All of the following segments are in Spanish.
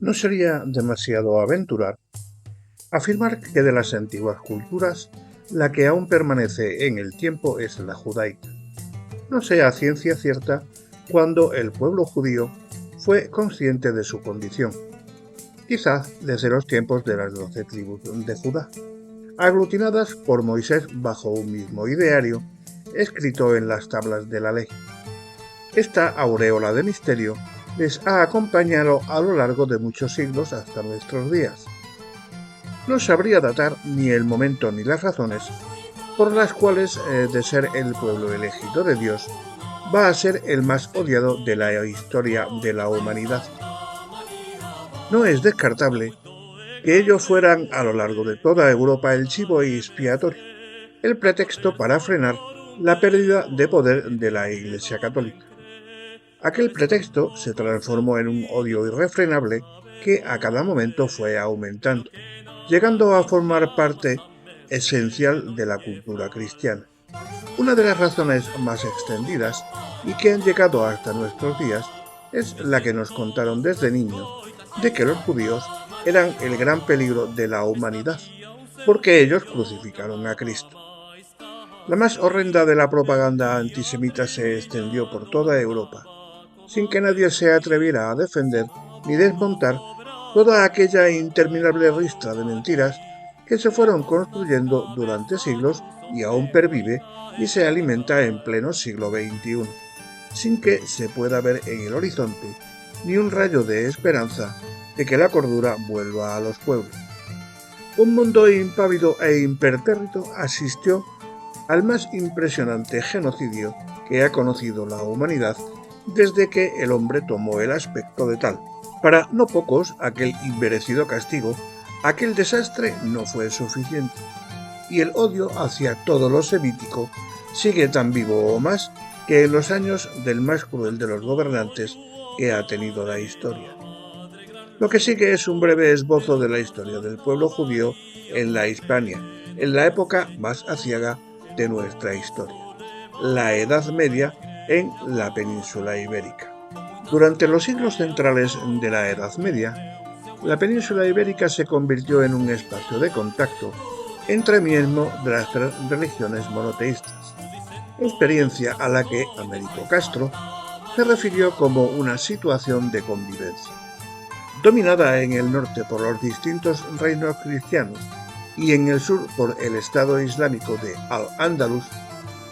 No sería demasiado aventurar afirmar que de las antiguas culturas, la que aún permanece en el tiempo es la judaica. No sé a ciencia cierta cuándo el pueblo judío fue consciente de su condición. Quizás desde los tiempos de las 12 tribus de Judá, aglutinadas por Moisés bajo un mismo ideario escrito en las tablas de la ley. Esta aureola de misterio les ha acompañado a lo largo de muchos siglos hasta nuestros días. No sabría datar ni el momento ni las razones por las cuales, de ser el pueblo elegido de Dios, va a ser el más odiado de la historia de la humanidad. No es descartable que ellos fueran a lo largo de toda Europa el chivo expiatorio, el pretexto para frenar la pérdida de poder de la Iglesia Católica. Aquel pretexto se transformó en un odio irrefrenable que a cada momento fue aumentando, llegando a formar parte esencial de la cultura cristiana. Una de las razones más extendidas y que han llegado hasta nuestros días es la que nos contaron desde niños, de que los judíos eran el gran peligro de la humanidad, porque ellos crucificaron a Cristo. La más horrenda de la propaganda antisemita se extendió por toda Europa, sin que nadie se atreviera a defender ni desmontar toda aquella interminable ristra de mentiras que se fueron construyendo durante siglos y aún pervive y se alimenta en pleno siglo XXI, sin que se pueda ver en el horizonte ni un rayo de esperanza de que la cordura vuelva a los pueblos. Un mundo impávido e impertérrito asistió al más impresionante genocidio que ha conocido la humanidad desde que el hombre tomó el aspecto de tal. Para no pocos, aquel inmerecido castigo, aquel desastre no fue suficiente, y el odio hacia todo lo semítico sigue tan vivo o más que en los años del más cruel de los gobernantes que ha tenido la historia. Lo que sigue es un breve esbozo de la historia del pueblo judío en la Hispania, en la época más aciaga de nuestra historia, la Edad Media en la península ibérica. Durante los siglos centrales de la Edad Media, la península ibérica se convirtió en un espacio de contacto entre miembros de las tres religiones monoteístas, experiencia a la que Américo Castro se refirió como una situación de convivencia. Dominada en el norte por los distintos reinos cristianos y en el sur por el Estado Islámico de Al-Ándalus,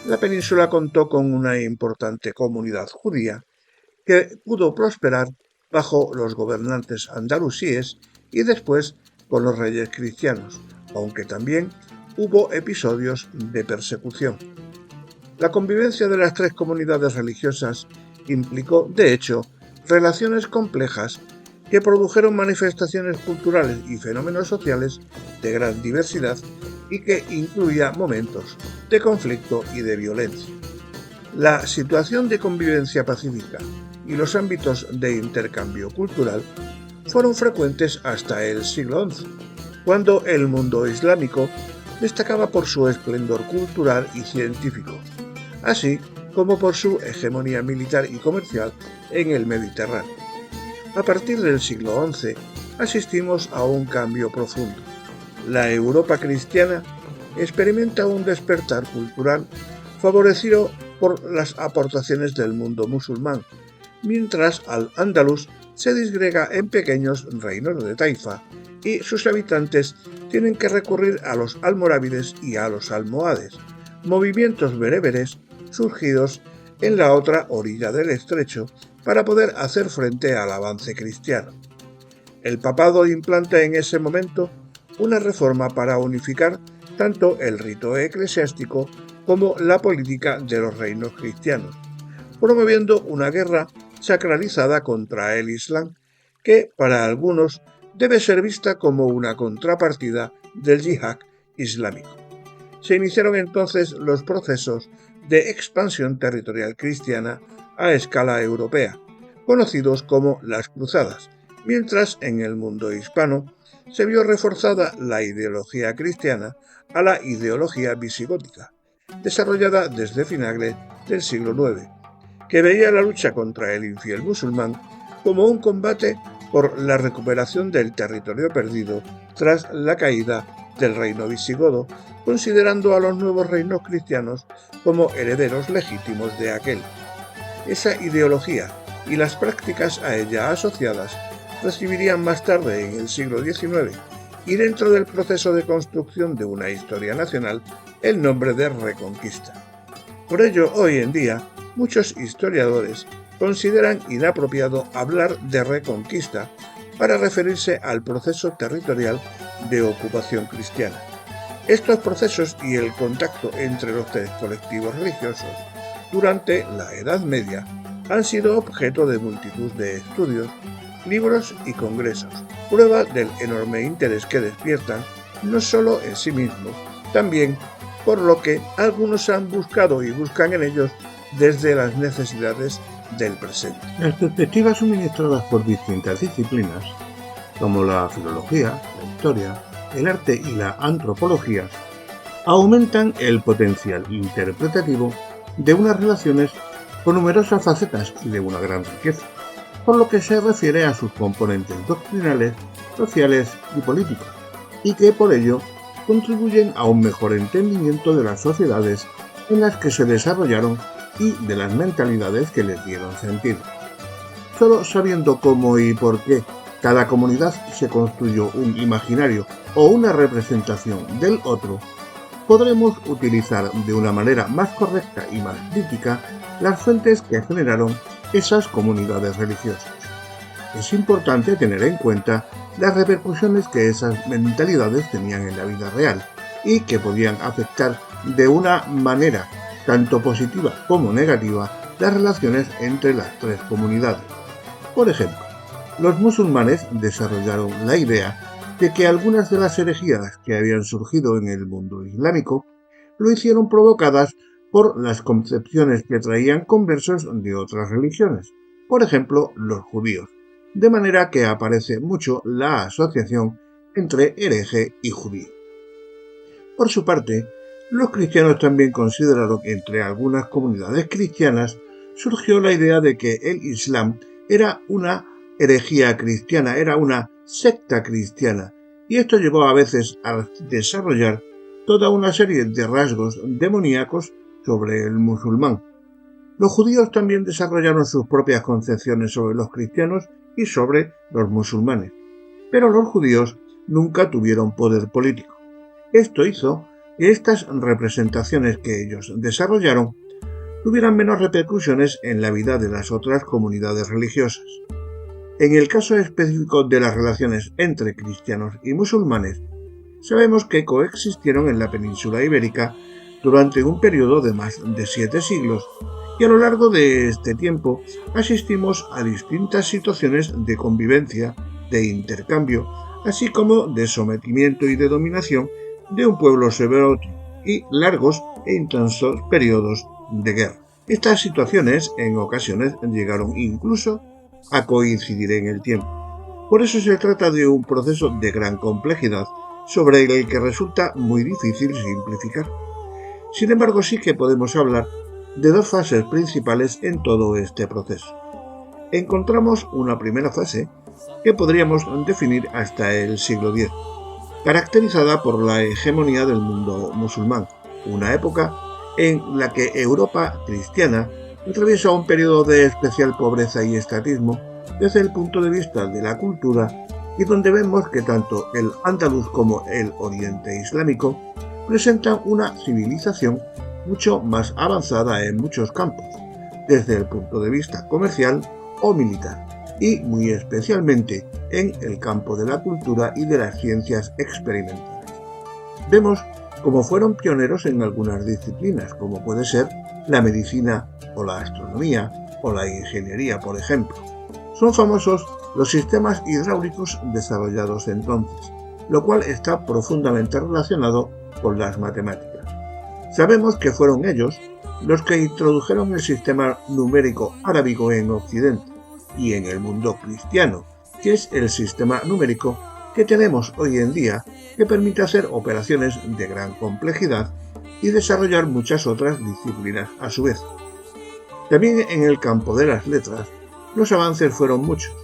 la península contó con una importante comunidad judía que pudo prosperar bajo los gobernantes andalusíes y después con los reyes cristianos, aunque también hubo episodios de persecución. La convivencia de las tres comunidades religiosas implicó, de hecho, relaciones complejas que produjeron manifestaciones culturales y fenómenos sociales de gran diversidad y que incluía momentos de conflicto y de violencia. La situación de convivencia pacífica y los ámbitos de intercambio cultural fueron frecuentes hasta el siglo XI, cuando el mundo islámico destacaba por su esplendor cultural y científico, así como por su hegemonía militar y comercial en el Mediterráneo. A partir del siglo XI asistimos a un cambio profundo. La Europa cristiana experimenta un despertar cultural favorecido por las aportaciones del mundo musulmán, mientras Al-Ándalus se disgrega en pequeños reinos de taifa y sus habitantes tienen que recurrir a los almorávides y a los almohades, movimientos bereberes surgidos en la otra orilla del estrecho para poder hacer frente al avance cristiano. El papado implanta en ese momento una reforma para unificar tanto el rito eclesiástico como la política de los reinos cristianos, promoviendo una guerra sacralizada contra el Islam, que para algunos debe ser vista como una contrapartida del yihad islámico. Se iniciaron entonces los procesos de expansión territorial cristiana a escala europea, conocidos como las Cruzadas, mientras en el mundo hispano se vio reforzada la ideología cristiana a la ideología visigótica, desarrollada desde finales del siglo IX, que veía la lucha contra el infiel musulmán como un combate por la recuperación del territorio perdido tras la caída del reino visigodo, considerando a los nuevos reinos cristianos como herederos legítimos de aquel. Esa ideología y las prácticas a ella asociadas recibirían más tarde, en el siglo XIX, y dentro del proceso de construcción de una historia nacional, el nombre de Reconquista. Por ello, hoy en día, muchos historiadores consideran inapropiado hablar de Reconquista para referirse al proceso territorial de ocupación cristiana. Estos procesos y el contacto entre los tres colectivos religiosos durante la Edad Media han sido objeto de multitud de estudios, libros y congresos, prueba del enorme interés que despiertan no solo en sí mismos, también por lo que algunos han buscado y buscan en ellos desde las necesidades del presente. Las perspectivas suministradas por distintas disciplinas, como la filología, la historia, el arte y la antropología, aumentan el potencial interpretativo de unas relaciones con numerosas facetas y de una gran riqueza, por lo que se refiere a sus componentes doctrinales, sociales y políticos, y que por ello contribuyen a un mejor entendimiento de las sociedades en las que se desarrollaron y de las mentalidades que les dieron sentido. Solo sabiendo cómo y por qué cada comunidad se construyó un imaginario o una representación del otro, podremos utilizar de una manera más correcta y más crítica las fuentes que generaron esas comunidades religiosas. Es importante tener en cuenta las repercusiones que esas mentalidades tenían en la vida real y que podían afectar de una manera tanto positiva como negativa las relaciones entre las tres comunidades. Por ejemplo, los musulmanes desarrollaron la idea de que algunas de las herejías que habían surgido en el mundo islámico lo hicieron provocadas por las concepciones que traían conversos de otras religiones, por ejemplo, los judíos, de manera que aparece mucho la asociación entre hereje y judío. Por su parte, los cristianos también consideraron entre algunas comunidades cristianas surgió la idea de que el Islam era una herejía cristiana, era una secta cristiana, y esto llevó a veces a desarrollar toda una serie de rasgos demoníacos sobre el musulmán. Los judíos también desarrollaron sus propias concepciones sobre los cristianos y sobre los musulmanes, pero los judíos nunca tuvieron poder político. Esto hizo que estas representaciones que ellos desarrollaron tuvieran menos repercusiones en la vida de las otras comunidades religiosas. En el caso específico de las relaciones entre cristianos y musulmanes, sabemos que coexistieron en la península ibérica durante un periodo de más de 7 siglos, y a lo largo de este tiempo asistimos a distintas situaciones de convivencia, de intercambio, así como de sometimiento y de dominación de un pueblo sobre otro, y largos e intensos periodos de guerra. Estas situaciones en ocasiones llegaron incluso a coincidir en el tiempo. Por eso se trata de un proceso de gran complejidad sobre el que resulta muy difícil simplificar. Sin embargo, sí que podemos hablar de dos fases principales en todo este proceso. Encontramos una primera fase que podríamos definir hasta el siglo X, caracterizada por la hegemonía del mundo musulmán, una época en la que Europa cristiana atraviesa un periodo de especial pobreza y estatismo desde el punto de vista de la cultura, y donde vemos que tanto el andaluz como el oriente islámico presentan una civilización mucho más avanzada en muchos campos, desde el punto de vista comercial o militar, y muy especialmente en el campo de la cultura y de las ciencias experimentales. Vemos cómo fueron pioneros en algunas disciplinas, como puede ser la medicina o la astronomía o la ingeniería, por ejemplo. Son famosos los sistemas hidráulicos desarrollados entonces, lo cual está profundamente relacionado con las matemáticas. Sabemos que fueron ellos los que introdujeron el sistema numérico arábigo en Occidente y en el mundo cristiano, que es el sistema numérico que tenemos hoy en día, que permite hacer operaciones de gran complejidad y desarrollar muchas otras disciplinas a su vez. También en el campo de las letras, los avances fueron muchos,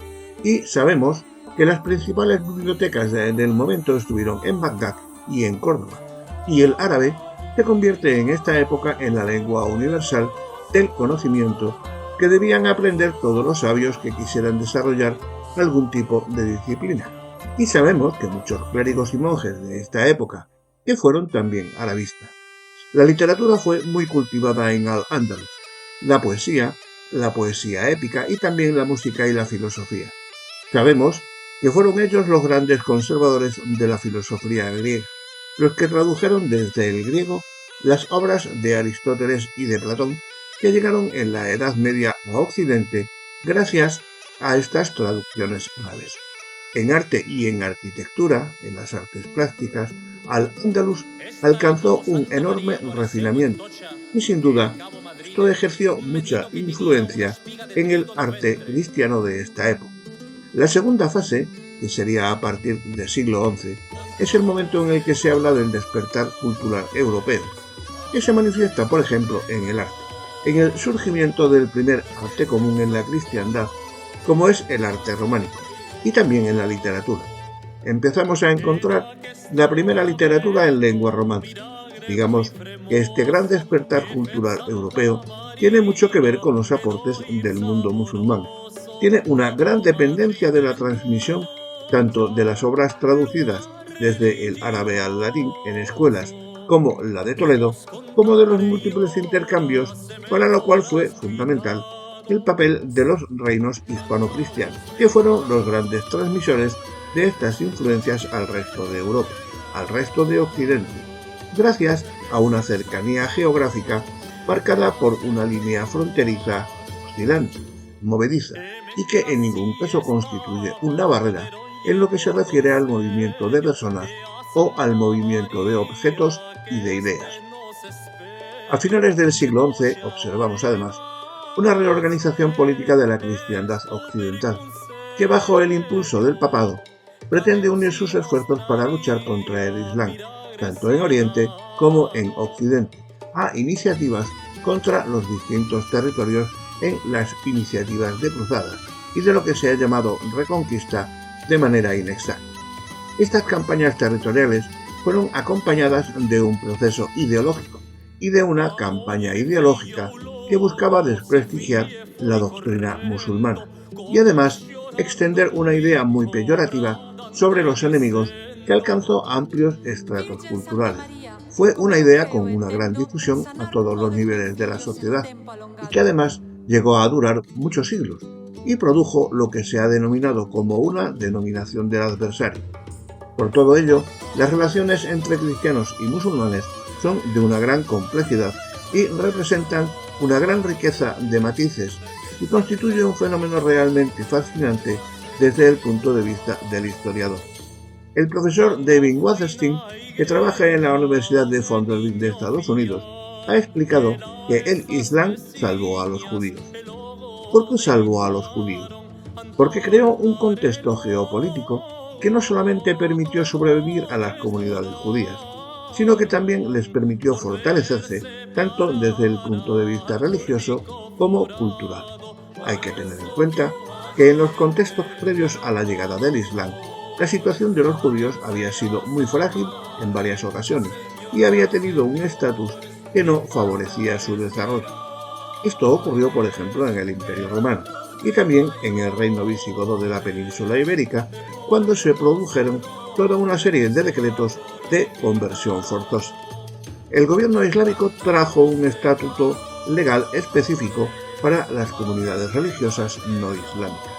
Y sabemos que las principales bibliotecas del momento estuvieron en Bagdad y en Córdoba, y el árabe se convierte en esta época en la lengua universal del conocimiento que debían aprender todos los sabios que quisieran desarrollar algún tipo de disciplina. Y sabemos que muchos clérigos y monjes de esta época que fueron también arabistas. La literatura fue muy cultivada en Al-Ándalus, la poesía épica y también la música y la filosofía. Sabemos que fueron ellos los grandes conservadores de la filosofía griega, los que tradujeron desde el griego las obras de Aristóteles y de Platón, que llegaron en la Edad Media a Occidente gracias a estas traducciones árabes. En arte y en arquitectura, en las artes plásticas, Al-Ándalus alcanzó un enorme refinamiento y sin duda esto ejerció mucha influencia en el arte cristiano de esta época. La segunda fase, que sería a partir del siglo XI, es el momento en el que se habla del despertar cultural europeo, que se manifiesta, por ejemplo, en el arte, en el surgimiento del primer arte común en la cristiandad, como es el arte románico, y también en la literatura. Empezamos a encontrar la primera literatura en lengua romántica. Digamos que este gran despertar cultural europeo tiene mucho que ver con los aportes del mundo musulmán. Tiene una gran dependencia de la transmisión tanto de las obras traducidas desde el árabe al latín en escuelas como la de Toledo, como de los múltiples intercambios, para lo cual fue fundamental el papel de los reinos hispano-cristianos, que fueron los grandes transmisores de estas influencias al resto de Europa, al resto de Occidente, gracias a una cercanía geográfica marcada por una línea fronteriza oscilante, movediza, y que en ningún caso constituye una barrera en lo que se refiere al movimiento de personas o al movimiento de objetos y de ideas. A finales del siglo XI observamos además una reorganización política de la cristiandad occidental, que bajo el impulso del papado pretende unir sus esfuerzos para luchar contra el Islam, tanto en Oriente como en Occidente, a iniciativas contra los distintos territorios en las iniciativas de cruzadas y de lo que se ha llamado reconquista de manera inexacta. Estas campañas territoriales fueron acompañadas de un proceso ideológico y de una campaña ideológica que buscaba desprestigiar la doctrina musulmana y además extender una idea muy peyorativa sobre los enemigos que alcanzó amplios estratos culturales. Fue una idea con una gran difusión a todos los niveles de la sociedad y que además llegó a durar muchos siglos y produjo lo que se ha denominado como una denominación del adversario. Por todo ello, las relaciones entre cristianos y musulmanes son de una gran complejidad y representan una gran riqueza de matices y constituye un fenómeno realmente fascinante desde el punto de vista del historiador. El profesor David Waterstein, que trabaja en la Universidad de Vanderbilt de Estados Unidos, ha explicado que el Islam salvó a los judíos. ¿Por qué salvó a los judíos? Porque creó un contexto geopolítico que no solamente permitió sobrevivir a las comunidades judías, sino que también les permitió fortalecerse tanto desde el punto de vista religioso como cultural. Hay que tener en cuenta que en los contextos previos a la llegada del Islam, la situación de los judíos había sido muy frágil en varias ocasiones y había tenido un estatus que no favorecía su desarrollo. Esto ocurrió, por ejemplo, en el Imperio Romano y también en el reino visigodo de la península ibérica, cuando se produjeron toda una serie de decretos de conversión forzosa. El gobierno islámico trajo un estatuto legal específico para las comunidades religiosas no islámicas.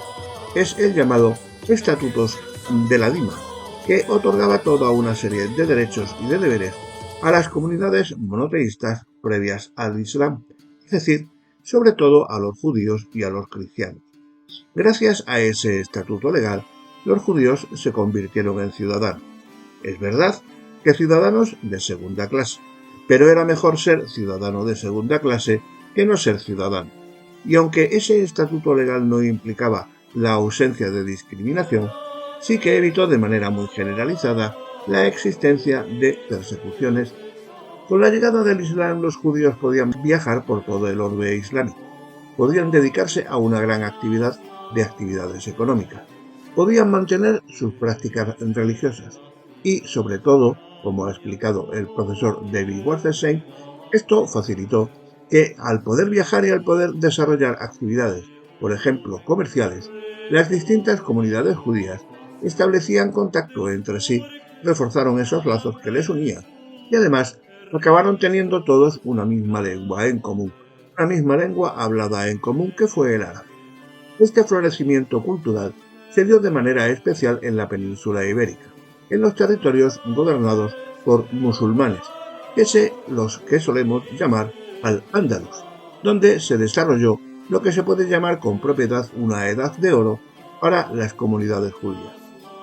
Es el llamado Estatutos de la Dima, que otorgaba toda una serie de derechos y de deberes a las comunidades monoteístas previas al Islam, es decir, sobre todo a los judíos y a los cristianos. Gracias a ese estatuto legal, los judíos se convirtieron en ciudadanos. Es verdad que ciudadanos de segunda clase, pero era mejor ser ciudadano de segunda clase que no ser ciudadano. Y aunque ese estatuto legal no implicaba la ausencia de discriminación, sí que evitó de manera muy generalizada la existencia de persecuciones. Con la llegada del Islam, los judíos podían viajar por todo el orbe islámico, podían dedicarse a una gran actividad de actividades económicas, podían mantener sus prácticas religiosas y, sobre todo, como ha explicado el profesor David Wasserstein, esto facilitó que, al poder viajar y al poder desarrollar actividades, por ejemplo comerciales, las distintas comunidades judías establecían contacto entre sí, reforzaron esos lazos que les unían y además acabaron teniendo todos una misma lengua en común, una misma lengua hablada en común que fue el árabe. Este florecimiento cultural se dio de manera especial en la península ibérica, en los territorios gobernados por musulmanes, los que solemos llamar al-Ándalus, donde se desarrolló lo que se puede llamar con propiedad una edad de oro para las comunidades judías.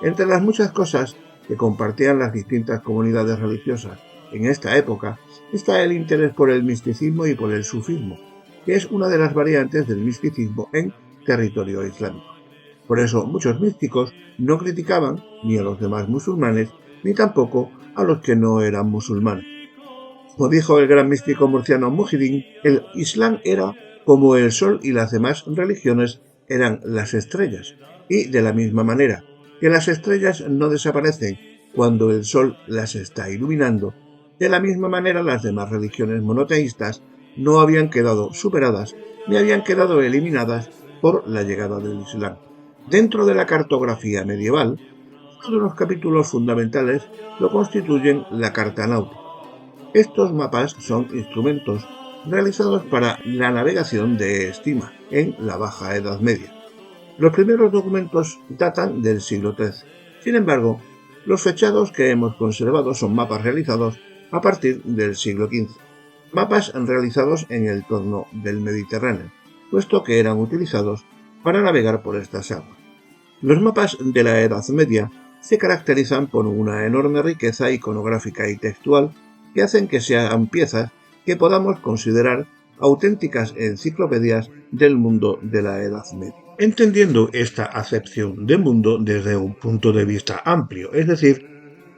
Entre las muchas cosas que compartían las distintas comunidades religiosas en esta época está el interés por el misticismo y por el sufismo, que es una de las variantes del misticismo en territorio islámico. Por eso muchos místicos no criticaban ni a los demás musulmanes ni tampoco a los que no eran musulmanes. Como dijo el gran místico murciano Muhyiddin, el Islam era como el sol y las demás religiones eran las estrellas, y de la misma manera que las estrellas no desaparecen cuando el sol las está iluminando, de la misma manera las demás religiones monoteístas no habían quedado superadas ni habían quedado eliminadas por la llegada del Islam. Dentro de la cartografía medieval, uno de los capítulos fundamentales lo constituyen la carta náutica. Estos mapas son instrumentos realizados para la navegación de estima en la Baja Edad Media. Los primeros documentos datan del siglo XIII. Sin embargo, los fechados que hemos conservado son mapas realizados a partir del siglo XV. Mapas realizados en el entorno del Mediterráneo, puesto que eran utilizados para navegar por estas aguas. Los mapas de la Edad Media se caracterizan por una enorme riqueza iconográfica y textual que hacen que sean piezas que podamos considerar auténticas enciclopedias del mundo de la Edad Media. Entendiendo esta acepción de mundo desde un punto de vista amplio, es decir,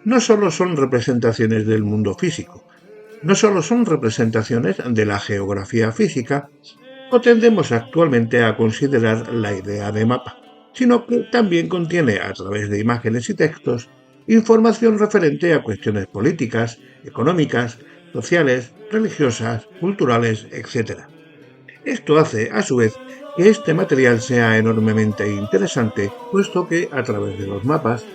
no solo son representaciones del mundo físico, no solo son representaciones de la geografía física, o tendemos actualmente a considerar la idea de mapa, sino que también contiene, a través de imágenes y textos, información referente a cuestiones políticas, económicas, sociales, religiosas, culturales, etc. Esto hace, a su vez, que este material sea enormemente interesante, puesto que, a través de los mapas,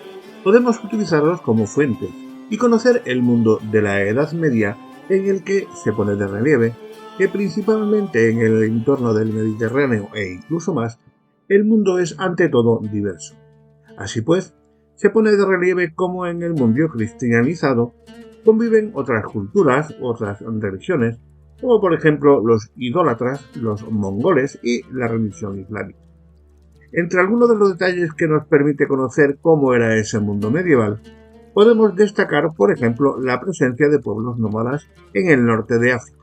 podemos utilizarlos como fuentes y conocer el mundo de la Edad Media en el que se pone de relieve que principalmente en el entorno del Mediterráneo e incluso más, el mundo es ante todo diverso. Así pues, se pone de relieve cómo en el mundo cristianizado conviven otras culturas, otras religiones, como por ejemplo los idólatras, los mongoles y la religión islámica. Entre algunos de los detalles que nos permite conocer cómo era ese mundo medieval, podemos destacar, por ejemplo, la presencia de pueblos nómadas en el norte de África.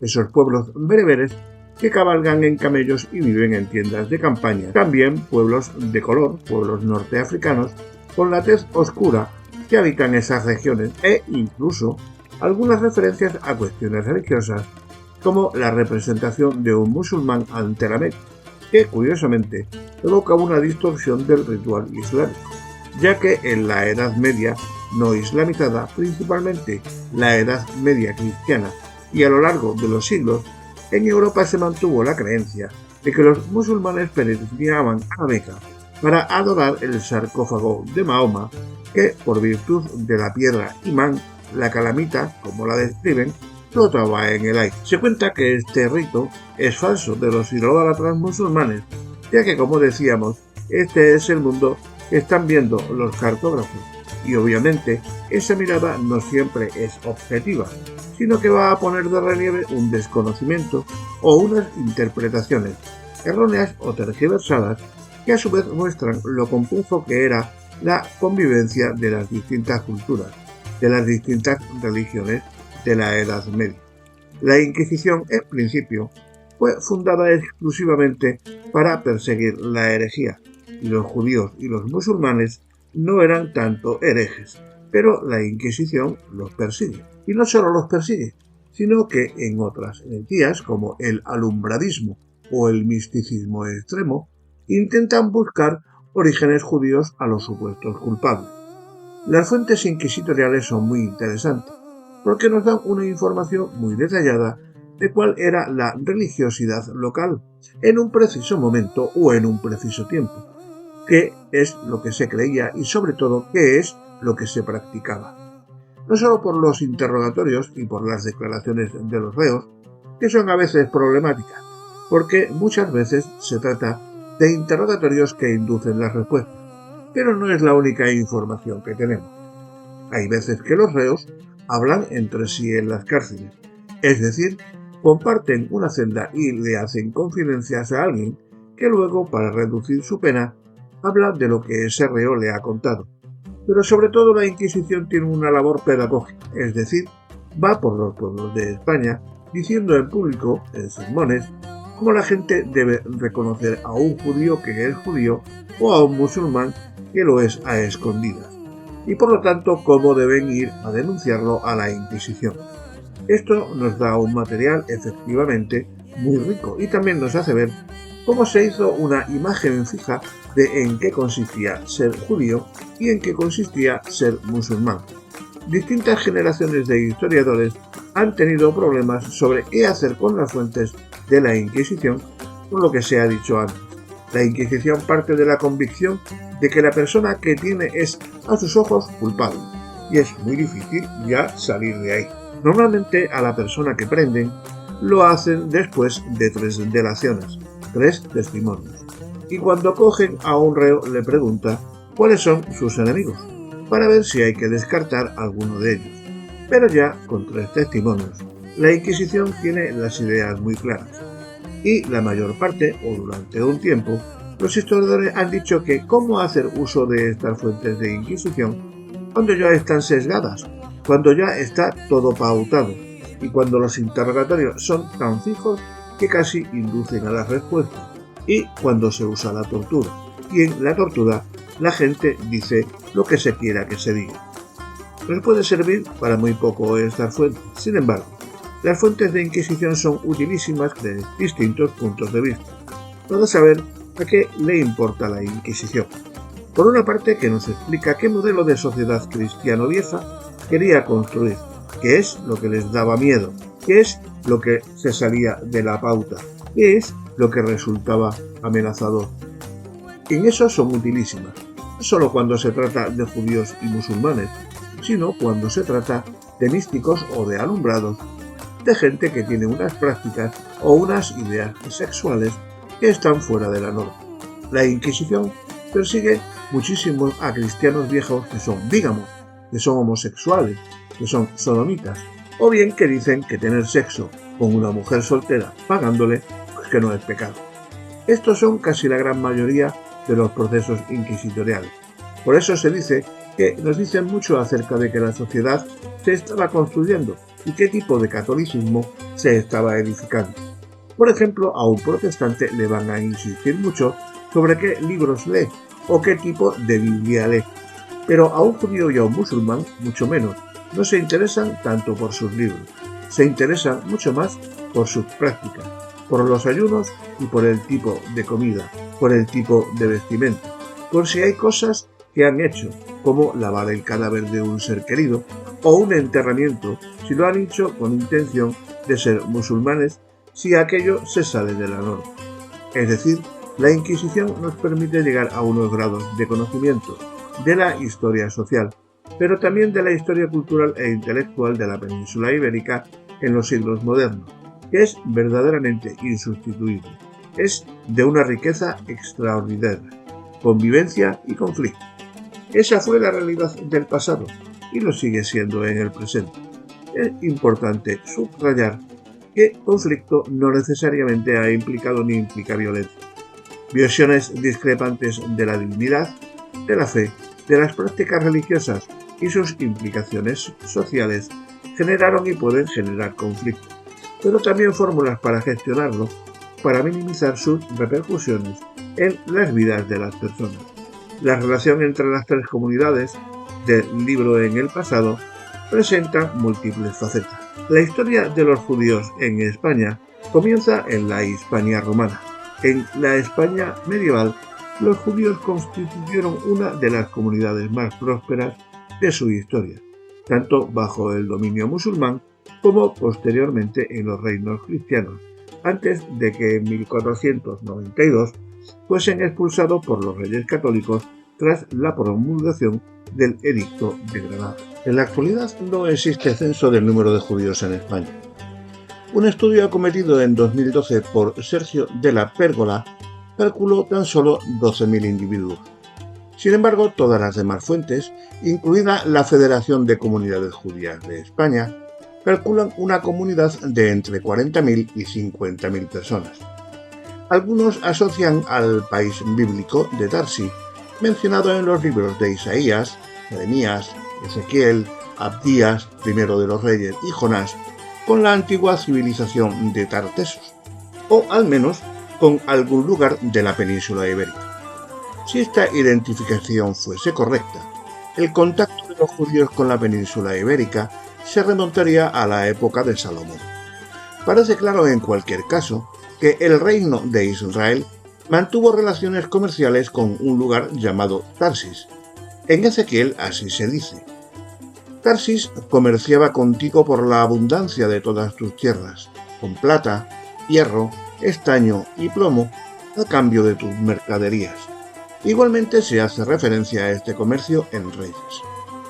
Esos pueblos bereberes que cabalgan en camellos y viven en tiendas de campaña. También pueblos de color, pueblos norteafricanos, con la tez oscura que habitan esas regiones e incluso algunas referencias a cuestiones religiosas como la representación de un musulmán ante la Meca, que curiosamente evoca una distorsión del ritual islámico, ya que en la Edad Media no islamizada, principalmente la Edad Media cristiana, y a lo largo de los siglos, en Europa se mantuvo la creencia de que los musulmanes peregrinaban a la Meca para adorar el sarcófago de Mahoma, que por virtud de la piedra imán, la calamita, como la describen, flotaba en el aire. Se cuenta que este rito es falso de los idólatras musulmanes, ya que, como decíamos, este es el mundo que están viendo los cartógrafos, y obviamente esa mirada no siempre es objetiva, sino que va a poner de relieve un desconocimiento o unas interpretaciones erróneas o tergiversadas que a su vez muestran lo complejo que era la convivencia de las distintas culturas, de las distintas religiones de la Edad Media. La Inquisición, en principio, fue fundada exclusivamente para perseguir la herejía, y los judíos y los musulmanes no eran tanto herejes, pero la Inquisición los persigue. Y no solo los persigue, sino que en otras herejías, como el alumbradismo o el misticismo extremo, intentan buscar orígenes judíos a los supuestos culpables. Las fuentes inquisitoriales son muy interesantes, porque nos dan una información muy detallada de cuál era la religiosidad local en un preciso momento o en un preciso tiempo, qué es lo que se creía y sobre todo qué es lo que se practicaba. No solo por los interrogatorios y por las declaraciones de los reos, que son a veces problemáticas, porque muchas veces se trata de interrogatorios que inducen las respuestas, pero no es la única información que tenemos. Hay veces que los reos hablan entre sí en las cárceles, es decir, comparten una celda y le hacen confidencias a alguien que luego, para reducir su pena, habla de lo que ese reo le ha contado. Pero sobre todo la Inquisición tiene una labor pedagógica, es decir, va por los pueblos de España diciendo en público, en sermones, cómo la gente debe reconocer a un judío que es judío o a un musulmán que lo es a escondidas, y por lo tanto cómo deben ir a denunciarlo a la Inquisición. Esto nos da un material efectivamente muy rico y también nos hace ver cómo se hizo una imagen fija de en qué consistía ser judío y en qué consistía ser musulmán. Distintas generaciones de historiadores han tenido problemas sobre qué hacer con las fuentes de la Inquisición, por lo que se ha dicho antes. La Inquisición parte de la convicción de que la persona que tiene es, a sus ojos, culpable, y es muy difícil ya salir de ahí. Normalmente a la persona que prenden lo hacen después de 3 delaciones, 3 testimonios, y cuando cogen a un reo le pregunta cuáles son sus enemigos, para ver si hay que descartar alguno de ellos. Pero ya con 3 testimonios, la Inquisición tiene las ideas muy claras, y la mayor parte, o durante un tiempo, los historiadores han dicho que cómo hacer uso de estas fuentes de Inquisición cuando ya están sesgadas, cuando ya está todo pautado, y cuando los interrogatorios son tan fijos que casi inducen a las respuestas, y cuando se usa la tortura. Y en la tortura la gente dice lo que se quiera que se diga. Nos puede servir para muy poco estas fuentes. Sin embargo, las fuentes de Inquisición son utilísimas desde distintos puntos de vista, para saber a qué le importa la Inquisición. Por una parte, que nos explica qué modelo de sociedad cristiano vieja quería construir, qué es lo que les daba miedo, qué es lo que se salía de la pauta, qué es lo que resultaba amenazador. En eso son utilísimas, no solo cuando se trata de judíos y musulmanes, sino cuando se trata de místicos o de alumbrados, de gente que tiene unas prácticas o unas ideas sexuales que están fuera de la norma. La Inquisición persigue muchísimo a cristianos viejos que son bígamos, que son homosexuales, que son sodomitas, o bien que dicen que tener sexo con una mujer soltera pagándole, pues que no es pecado. Estos son casi la gran mayoría de los procesos inquisitoriales. Por eso se dice que nos dicen mucho acerca de que la sociedad se estaba construyendo y qué tipo de catolicismo se estaba edificando. Por ejemplo, a un protestante le van a insistir mucho sobre qué libros lee o qué tipo de Biblia lee, pero a un judío y a un musulmán mucho menos. No se interesan tanto por sus libros, se interesan mucho más por sus prácticas, por los ayunos y por el tipo de comida, por el tipo de vestimenta, por si hay cosas que han hecho, como lavar el cadáver de un ser querido o un enterramiento, si lo han hecho con intención de ser musulmanes, si aquello se sale de la norma. Es decir, la Inquisición nos permite llegar a unos grados de conocimiento de la historia social, pero también de la historia cultural e intelectual de la península ibérica en los siglos modernos, que es verdaderamente insustituible. Es de una riqueza extraordinaria, convivencia y conflicto. Esa fue la realidad del pasado y lo sigue siendo en el presente. Es importante subrayar que conflicto no necesariamente ha implicado ni implica violencia. Visiones discrepantes de la divinidad, de la fe, de las prácticas religiosas y sus implicaciones sociales generaron y pueden generar conflictos, pero también fórmulas para gestionarlo, para minimizar sus repercusiones en las vidas de las personas. La relación entre las 3 comunidades del libro en el pasado presenta múltiples facetas. La historia de los judíos en España comienza en la Hispania romana. En la España medieval los judíos constituyeron una de las comunidades más prósperas de su historia, tanto bajo el dominio musulmán como posteriormente en los reinos cristianos, antes de que en 1492 fuesen expulsados por los reyes católicos tras la promulgación del Edicto de Granada. En la actualidad no existe censo del número de judíos en España. Un estudio acometido en 2012 por Sergio de la Pérgola calculó tan solo 12.000 individuos. Sin embargo, todas las demás fuentes, incluida la Federación de Comunidades Judías de España, calculan una comunidad de entre 40.000 y 50.000 personas. Algunos asocian al país bíblico de Tarsis, mencionado en los libros de Isaías, Jeremías, Ezequiel, Abdías, Primero de los Reyes y Jonás, con la antigua civilización de Tartesos, o al menos con algún lugar de la península ibérica. Si esta identificación fuese correcta, el contacto de los judíos con la península ibérica se remontaría a la época de Salomón. Parece claro en cualquier caso que el reino de Israel mantuvo relaciones comerciales con un lugar llamado Tarsis. En Ezequiel así se dice: Tarsis comerciaba contigo por la abundancia de todas tus tierras, con plata, hierro, estaño y plomo, a cambio de tus mercaderías. Igualmente se hace referencia a este comercio en Reyes.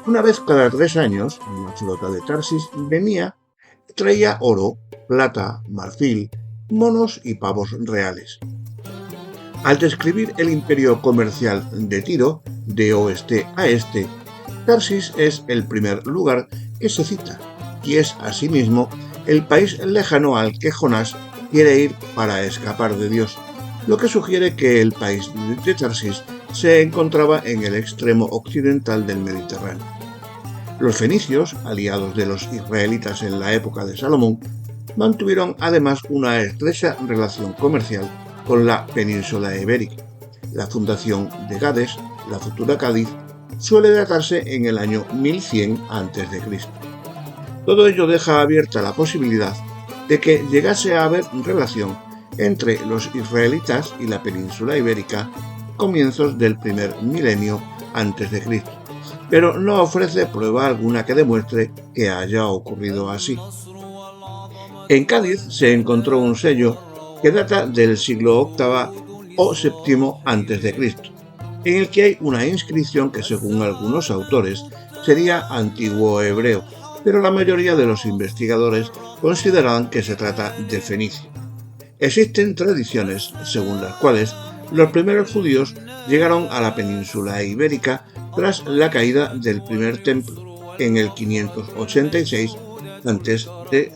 Una vez cada 3 años, una flota de Tarsis venía y traía oro, plata, marfil, monos y pavos reales. Al describir el imperio comercial de Tiro, de oeste a este, Tarsis es el primer lugar que se cita, y es asimismo el país lejano al que Jonás quiere ir para escapar de Dios, lo que sugiere que el país de Tarsis se encontraba en el extremo occidental del Mediterráneo. Los fenicios, aliados de los israelitas en la época de Salomón, mantuvieron además una estrecha relación comercial con la península ibérica. La fundación de Gades, la futura Cádiz, suele datarse en el año 1100 a.C. Todo ello deja abierta la posibilidad de que llegase a haber relación entre los israelitas y la península ibérica a comienzos del primer milenio antes de Cristo, pero no ofrece prueba alguna que demuestre que haya ocurrido así. En Cádiz se encontró un sello que data del siglo VIII o VII a.C., en el que hay una inscripción que, según algunos autores, sería antiguo hebreo, pero la mayoría de los investigadores consideran que se trata de fenicio. Existen tradiciones según las cuales los primeros judíos llegaron a la península ibérica tras la caída del primer templo en el 586 a.C.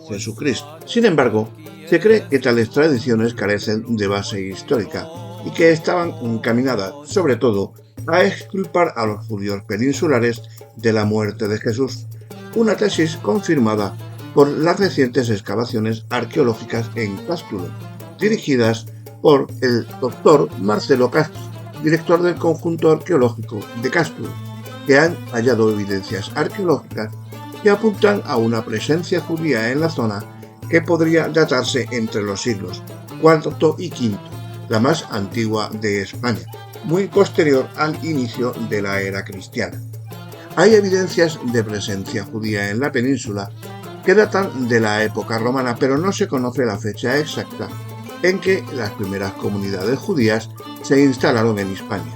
Sin embargo, se cree que tales tradiciones carecen de base histórica y que estaban encaminadas, sobre todo, a exculpar a los judíos peninsulares de la muerte de Jesús, una tesis confirmada por las recientes excavaciones arqueológicas en Cástulo, dirigidas por el doctor Marcelo Castro, director del conjunto arqueológico de Cástulo, que han hallado evidencias arqueológicas que apuntan a una presencia judía en la zona que podría datarse entre los siglos IV y V, la más antigua de España, muy posterior al inicio de la era cristiana. Hay evidencias de presencia judía en la península que datan de la época romana, pero no se conoce la fecha exacta en que las primeras comunidades judías se instalaron en Hispania.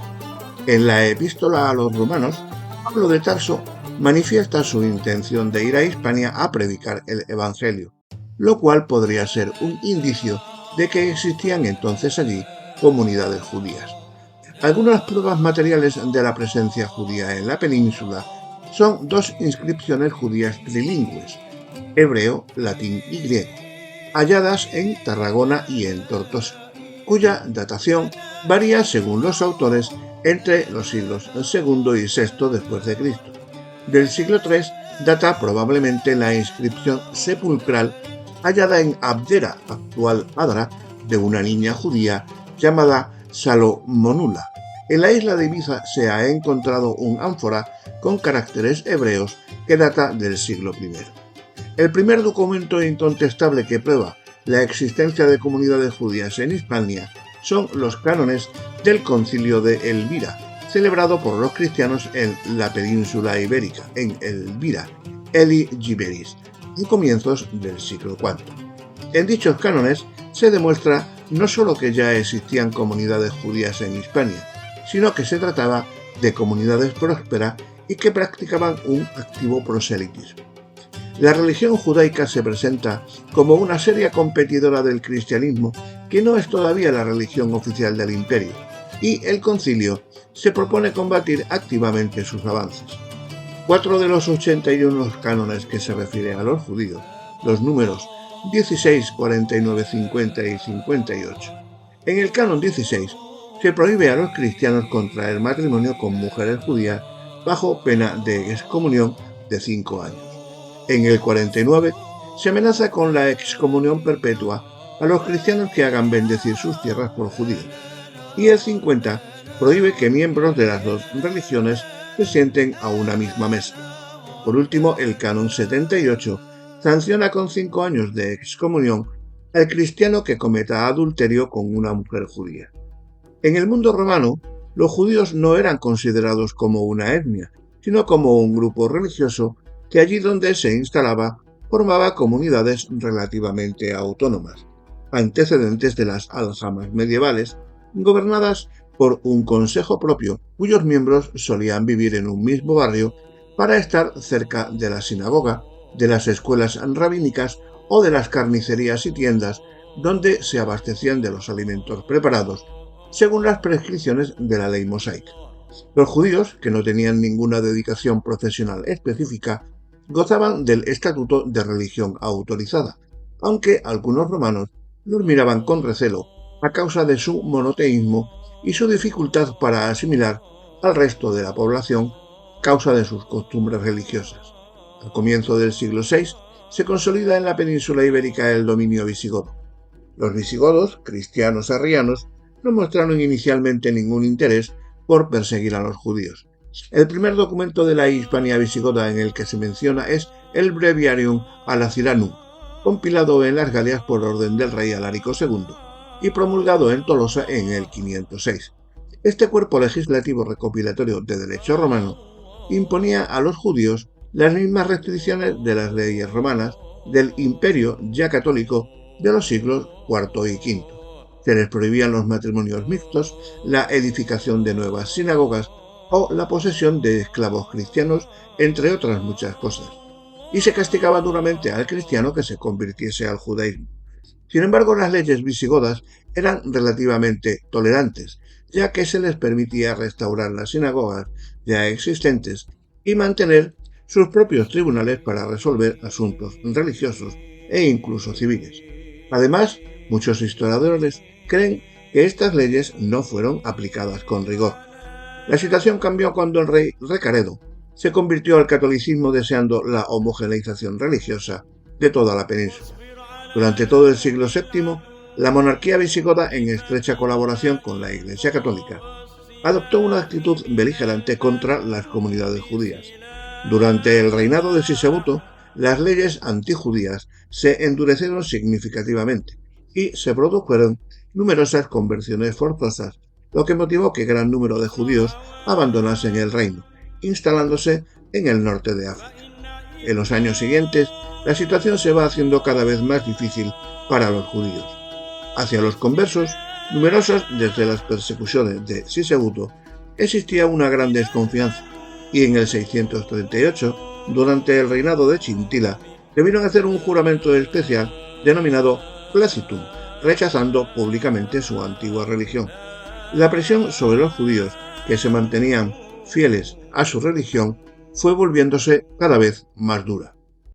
En la epístola a los romanos, Pablo de Tarso manifiesta su intención de ir a Hispania a predicar el Evangelio, lo cual podría ser un indicio de que existían entonces allí comunidades judías. Algunas pruebas materiales de la presencia judía en la península son 2 inscripciones judías trilingües, hebreo, latín y griego, halladas en Tarragona y en Tortosa, cuya datación varía según los autores entre los siglos II y VI después de Cristo. Del siglo III data probablemente la inscripción sepulcral hallada en Abdera, actual Adra, de una niña judía llamada Salomonula. En la isla de Ibiza se ha encontrado un ánfora con caracteres hebreos que data del siglo I. El primer documento incontestable que prueba la existencia de comunidades judías en Hispania son los cánones del Concilio de Elvira, celebrado por los cristianos en la península ibérica, en Elvira, Eli Giberis, a comienzos del siglo IV. En dichos cánones se demuestra no solo que ya existían comunidades judías en Hispania, sino que se trataba de comunidades prósperas y que practicaban un activo proselitismo. La religión judaica se presenta como una seria competidora del cristianismo, que no es todavía la religión oficial del imperio, y el concilio se propone combatir activamente sus avances. 4 de los 81 cánones que se refieren a los judíos, los números 16, 49, 50 y 58. En el canon 16 se prohíbe a los cristianos contraer matrimonio con mujeres judías bajo pena de excomunión de 5 años. En el 49 se amenaza con la excomunión perpetua a los cristianos que hagan bendecir sus tierras por judíos. Y el 50 prohíbe que miembros de las dos religiones se sienten a una misma mesa. Por último, el canon 78 sanciona con 5 años de excomunión al cristiano que cometa adulterio con una mujer judía. En el mundo romano, los judíos no eran considerados como una etnia, sino como un grupo religioso que allí donde se instalaba formaba comunidades relativamente autónomas, antecedentes de las aljamas medievales, gobernadas por un consejo propio, cuyos miembros solían vivir en un mismo barrio para estar cerca de la sinagoga, de las escuelas rabínicas o de las carnicerías y tiendas donde se abastecían de los alimentos preparados, según las prescripciones de la ley mosaica. Los judíos, que no tenían ninguna dedicación profesional específica, gozaban del estatuto de religión autorizada, aunque algunos romanos los miraban con recelo a causa de su monoteísmo y su dificultad para asimilar al resto de la población a causa de sus costumbres religiosas. Al comienzo del siglo VI se consolida en la península ibérica el dominio visigodo. Los visigodos, cristianos arrianos, no mostraron inicialmente ningún interés por perseguir a los judíos. El primer documento de la Hispania visigoda en el que se menciona es el Breviarium Alacilanum, compilado en las Galias por orden del rey Alarico II y promulgado en Tolosa en el 506. Este cuerpo legislativo recopilatorio de derecho romano imponía a los judíos las mismas restricciones de las leyes romanas del imperio ya católico de los siglos IV y V. Se les prohibían los matrimonios mixtos, la edificación de nuevas sinagogas o la posesión de esclavos cristianos, entre otras muchas cosas, y se castigaba duramente al cristiano que se convirtiese al judaísmo. Sin embargo, las leyes visigodas eran relativamente tolerantes, ya que se les permitía restaurar las sinagogas ya existentes y mantener sus propios tribunales para resolver asuntos religiosos e incluso civiles. Además, muchos historiadores creen que estas leyes no fueron aplicadas con rigor. La situación cambió cuando el rey Recaredo se convirtió al catolicismo deseando la homogeneización religiosa de toda la península. Durante todo el siglo VII, la monarquía visigoda, en estrecha colaboración con la Iglesia católica, adoptó una actitud beligerante contra las comunidades judías. Durante el reinado de Sisebuto, las leyes antijudías se endurecieron significativamente y se produjeron numerosas conversiones forzosas, lo que motivó que gran número de judíos abandonasen el reino, instalándose en el norte de África. En los años siguientes, la situación se va haciendo cada vez más difícil para los judíos. Hacia los conversos, numerosos desde las persecuciones de Sisebuto, existía una gran desconfianza, y en el 638, durante el reinado de Chintila, debieron hacer un juramento especial denominado Placitum, rechazando públicamente su antigua religión. La presión sobre los judíos, que se mantenían fieles a su religión, fue volviéndose cada vez más dura.